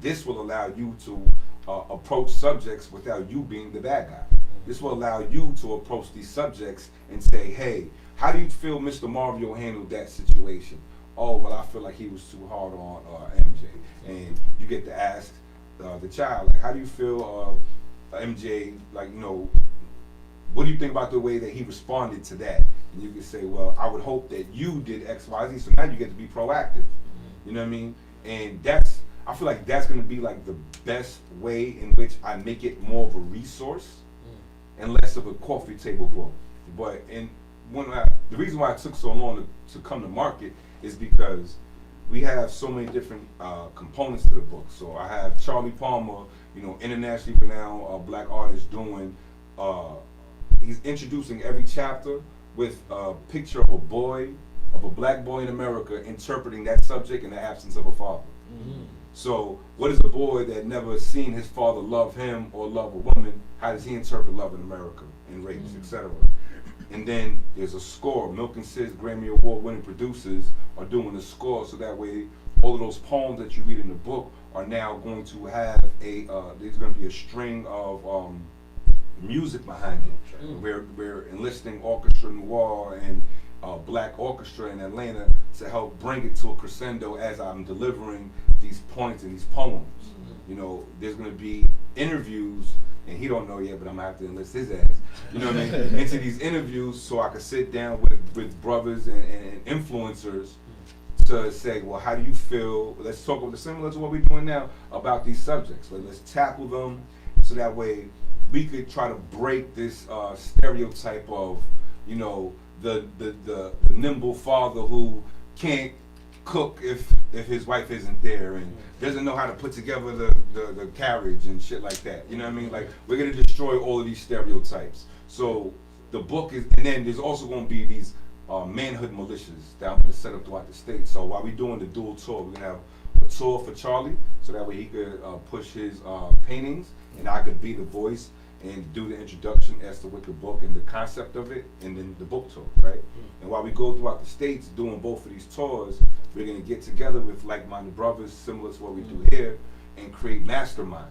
this will allow you to approach subjects without you being the bad guy. This will allow you to approach these subjects and say, hey, how do you feel Mr. Mario handled that situation? Oh, well, I feel like he was too hard on MJ. And you get to ask the child, like, how do you feel MJ, like, you know, what do you think about the way that he responded to that? And you can say, well, I would hope that you did X, Y, Z. So now you get to be proactive. You know what I mean? And I feel like that's going to be like the best way in which I make it more of a resource and less of a coffee table book. But the reason why it took so long to come to market is because we have so many different components to the book. So I have Charlie Palmer, you know, internationally renowned black artist, doing. He's introducing every chapter with a picture of a black boy in America, interpreting that subject in the absence of a father. Mm-hmm. So what is a boy that never seen his father love him or love a woman? How does he interpret love in America and race, etc.? And then there's a score. Milk and Sis, Grammy Award winning producers, are doing the score, so that way all of those poems that you read in the book are now going to have there's going to be a string of music behind it. We're enlisting Orchestra Noir and Black Orchestra in Atlanta to help bring it to a crescendo as I'm delivering these points and these poems. You know, there's going to be interviews, and he don't know yet, but I'm going to have to enlist his ass, you know what I mean, into these interviews so I can sit down with brothers and influencers to say, well, how do you feel, let's talk about similar to what we're doing now about these subjects. Like, let's tackle them so that way we could try to break this stereotype of, you know, the nimble father who can't cook if his wife isn't there and doesn't know how to put together the carriage and shit like that. You know what I mean? Like, we're gonna destroy all of these stereotypes. So the book is, and then there's also gonna be these manhood militias that I'm gonna set up throughout the state. So while we're doing the dual tour, we're gonna have a tour for Charlie, so that way he could push his paintings, and I could be the voice and do the introduction as to what the book and the concept of it, and then the book tour, right? And while we go throughout the states doing both of these tours, we're gonna get together with like-minded brothers, similar to what we do here, and create masterminds.